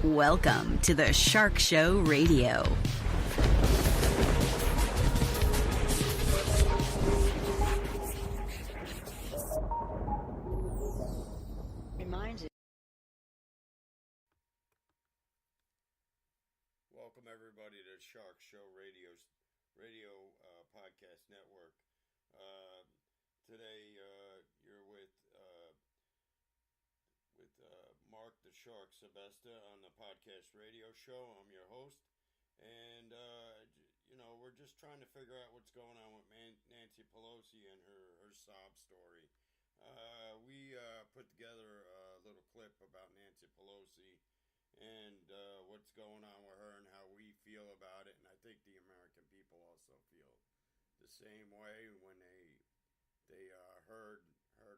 Welcome to the Shark Show Radio. Reminded. Welcome everybody to Shark Show Radio Podcast Network. Today you're with Mark the Shark Sebesta on the podcast radio show. I'm your host, and we're just trying to figure out what's going on with Nancy Pelosi and her sob story. We put together a little clip about Nancy Pelosi and what's going on with her and how we feel about it, and I think the American people also feel the same way when they heard her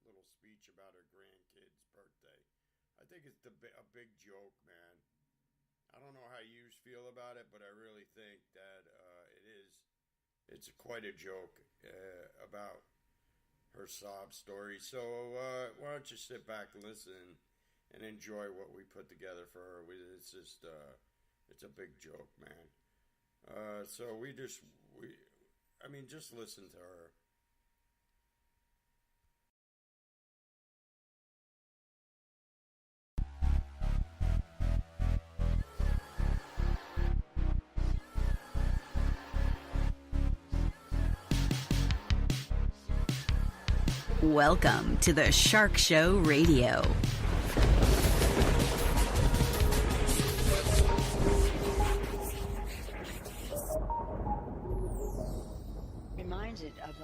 little speech about her grandkid's birthday. I think it's a big joke, man. I don't know how you feel about it, but I really think that it's quite a joke about her sob story. So why don't you sit back and listen and enjoy what we put together for her. It's just it's a big joke, man. So just listen to her. Welcome to the Shark Show Radio. Reminded of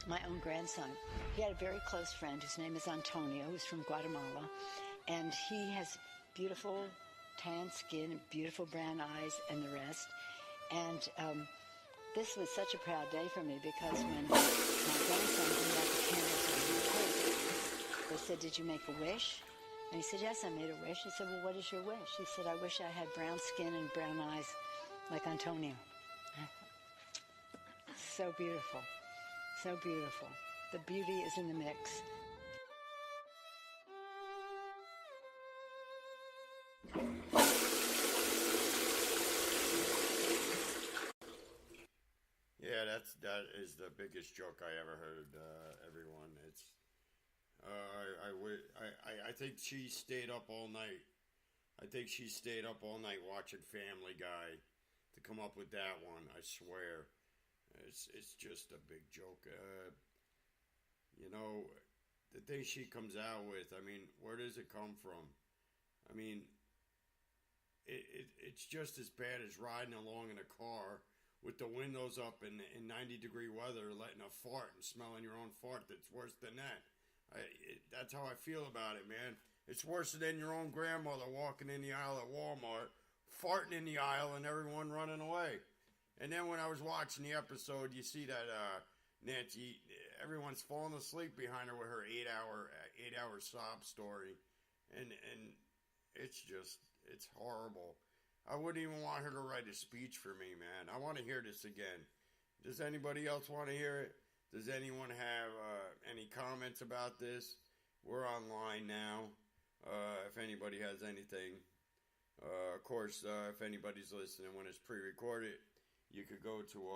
my own grandson. He had a very close friend whose name is Antonio, who's from Guatemala, and he has beautiful tan skin and beautiful brown eyes and the rest. And this was such a proud day for me because when my grandson blew out the candles on the cake, they said, "Did you make a wish?" And he said, "Yes, I made a wish." He said, "Well, what is your wish?" He said, "I wish I had brown skin and brown eyes like Antonio." So beautiful. So beautiful. The beauty is in the mix. Yeah, that is the biggest joke I ever heard. Everyone, it's I think she stayed up all night. I think she stayed up all night watching Family Guy to come up with that one. I swear, it's just a big joke. The thing she comes out with. I mean, where does it come from? I mean, it's just as bad as riding along in a car with the windows up in 90-degree weather, letting a fart and smelling your own fart. That's worse than that. That's how I feel about it, man. It's worse than your own grandmother walking in the aisle at Walmart, farting in the aisle, and everyone running away. And then when I was watching the episode, you see that Nancy, everyone's falling asleep behind her with her 8-hour sob story, and it's horrible. I wouldn't even want her to write a speech for me, man. I want to hear this again. Does anybody else want to hear it? Does anyone have any comments about this? We're online now. If anybody has anything. Of course, if anybody's listening when it's pre-recorded, you could go to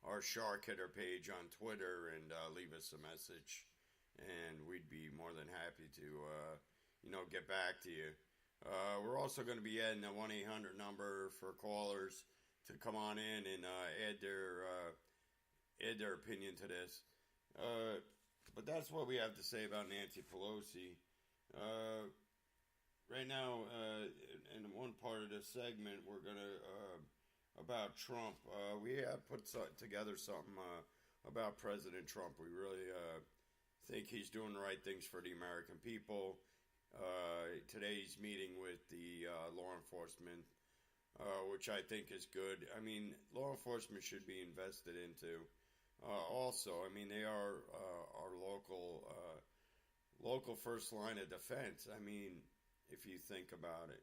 our Shark Hitter page on Twitter and leave us a message. And we'd be more than happy to, get back to you. We're also going to be adding a 1-800 number for callers to come on in and add their opinion to this. But that's what we have to say about Nancy Pelosi. Right now, in one part of this segment, we're going to about Trump. We have put together something about President Trump. We really think he's doing the right things for the American people. Today he's meeting with the law enforcement, which I think is good. I mean, law enforcement should be invested into. Also, I mean, they are our local first line of defense. I mean, if you think about it.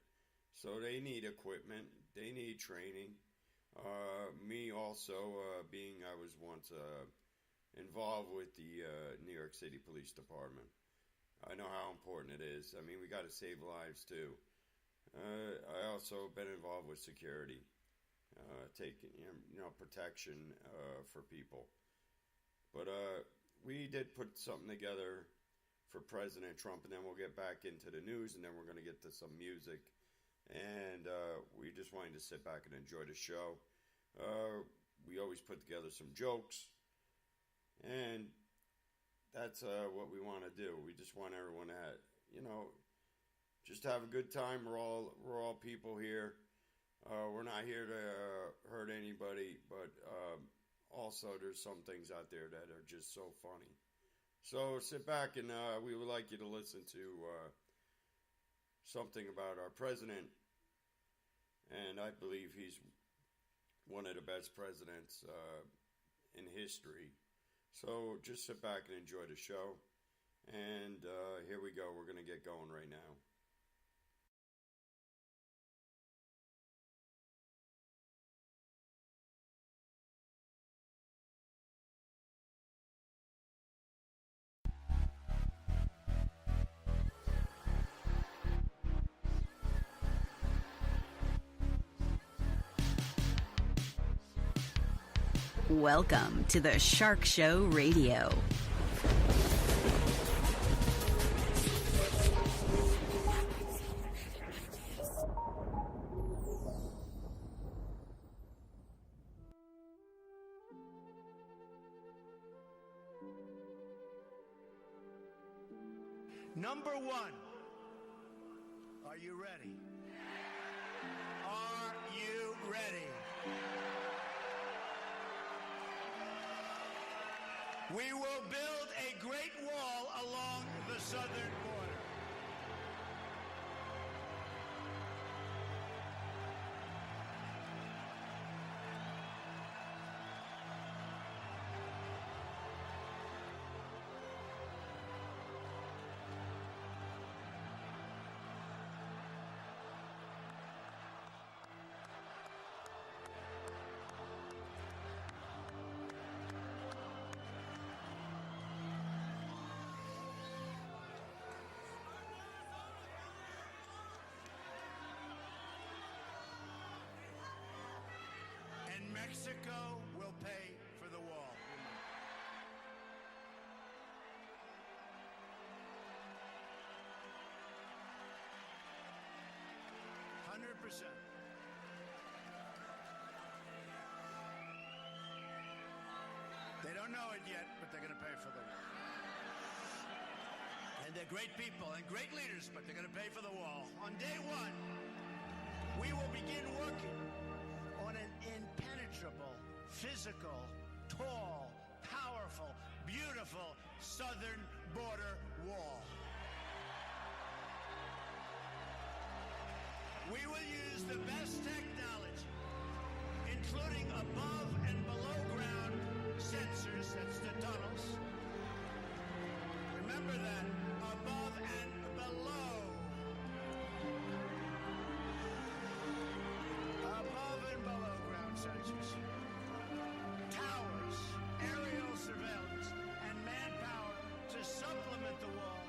So they need equipment. They need training. Me also, being I was once involved with the New York City Police Department. I know how important it is. I mean, we got to save lives too. I also been involved with security, taking protection for people. But we did put something together for President Trump, and then we'll get back into the news, and then we're going to get to some music. And we just wanted to sit back and enjoy the show. We always put together some jokes, and that's what we want to do. We just want everyone to, just have a good time. We're all people here. We're not here to hurt anybody, but also there's some things out there that are just so funny. So sit back, and we would like you to listen to something about our president, and I believe he's one of the best presidents in history. So just sit back and enjoy the show, and here we go. We're going to get going right now. Welcome to the Shark Show Radio. Number one, are you ready? Are you ready? We will build a great wall along the southern border. Mexico will pay for the wall. 100%. They don't know it yet, but they're going to pay for the wall. And they're great people and great leaders, but they're going to pay for the wall. On day one, we will begin working on an impenetrable, physical, tall, powerful, beautiful southern border wall. We will use the best technology, including above and below ground sensors, that's the tunnels. Remember that, above and below. Above and below ground sensors. Towers, aerial surveillance, and manpower to supplement the wall,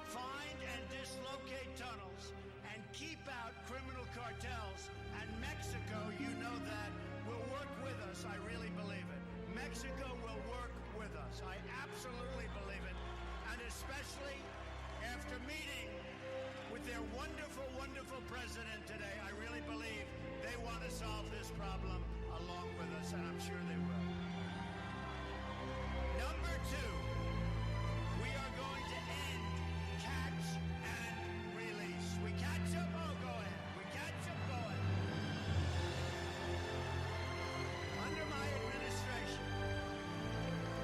find and dislocate tunnels, and keep out criminal cartels. And Mexico, you know that, will work with us. I really believe it. Mexico will work with us. I absolutely believe it. And especially after meeting with their wonderful, wonderful president today, I really believe they want to solve this problem along with us, and I'm sure they will. Number two, we are going to end catch and release. We catch them, oh, go ahead. We catch them, go ahead. Under my administration,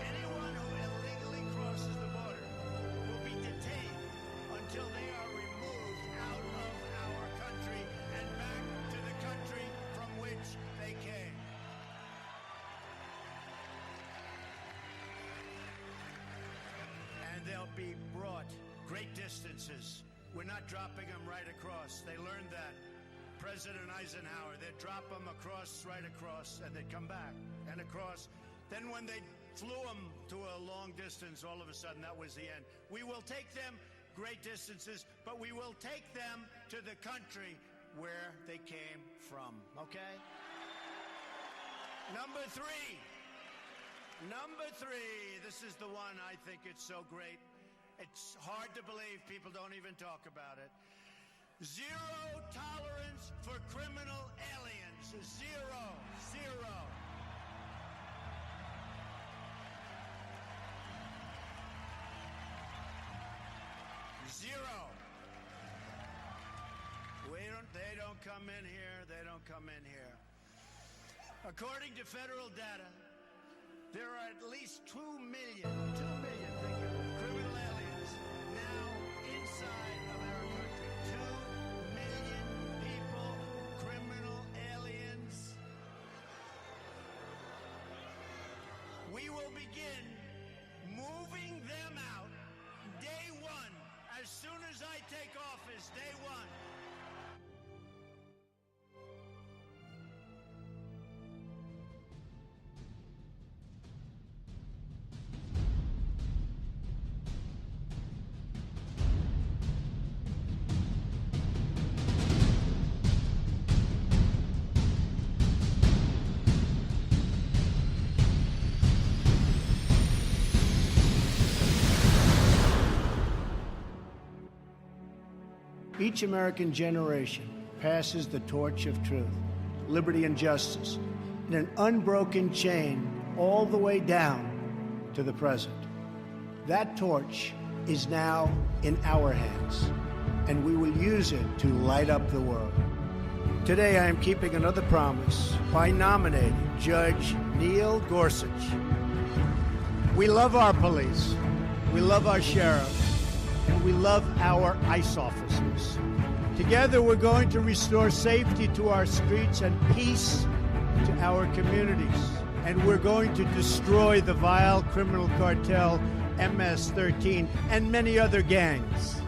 anyone who illegally crosses the border will be detained until they are removed out of our country and back to the country from which they came. And they'll be brought great distances. We're not dropping them right across. They learned that. President Eisenhower, they'd drop them across, right across, and they'd come back and across. Then when they flew them to a long distance, all of a sudden that was the end. We will take them great distances, but we will take them to the country where they came from, okay? Number three, this is the one I think it's so great. It's hard to believe people don't even talk about it. Zero tolerance for criminal aliens. Zero. They don't come in here. They don't come in here. According to federal data, there are at least 2 million, think of it, criminal aliens now inside of our country. 2 million people, criminal aliens. We will begin moving them out day one. As soon as I take office, day one. Each American generation passes the torch of truth, liberty, and justice in an unbroken chain all the way down to the present. That torch is now in our hands, and we will use it to light up the world. Today I am keeping another promise by nominating Judge Neil Gorsuch. We love our police, we love our sheriffs, and we love our ICE officers. Together, we're going to restore safety to our streets and peace to our communities. And we're going to destroy the vile criminal cartel MS-13 and many other gangs.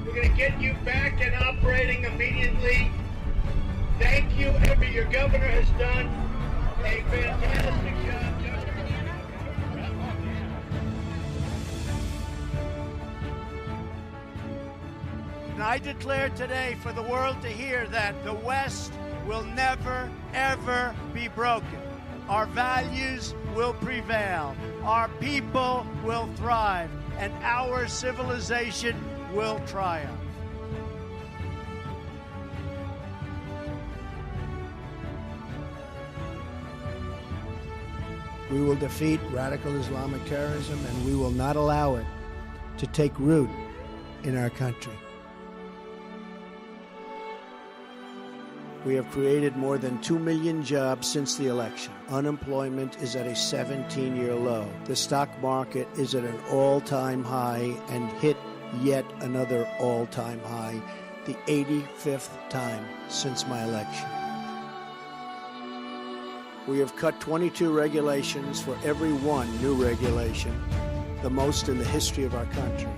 We're going to get you back and operating immediately. Thank you, Every. Your governor has done a fantastic job. And I declare today for the world to hear that the West will never, ever be broken. Our values will prevail. Our people will thrive. And our civilization will triumph. We will defeat radical Islamic terrorism, and we will not allow it to take root in our country. We have created more than 2 million jobs since the election. Unemployment is at a 17-year low. The stock market is at an all-time high and hit yet another all-time high, the 85th time since my election. We have cut 22 regulations for every one new regulation, the most in the history of our country.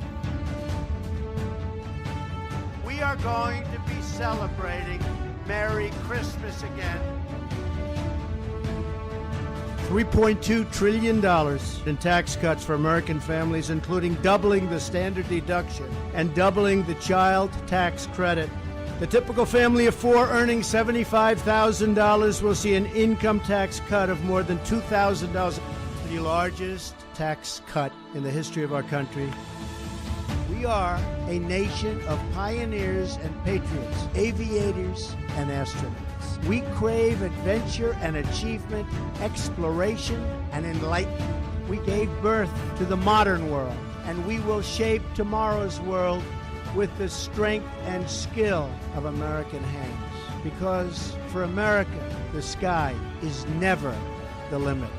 We are going to be celebrating Merry Christmas again. $3.2 trillion in tax cuts for American families, including doubling the standard deduction and doubling the child tax credit. The typical family of four earning $75,000 will see an income tax cut of more than $2,000, the largest tax cut in the history of our country. We are a nation of pioneers and patriots, aviators and astronauts. We crave adventure and achievement, exploration and enlightenment. We gave birth to the modern world, and we will shape tomorrow's world with the strength and skill of American hands. Because for America, the sky is never the limit.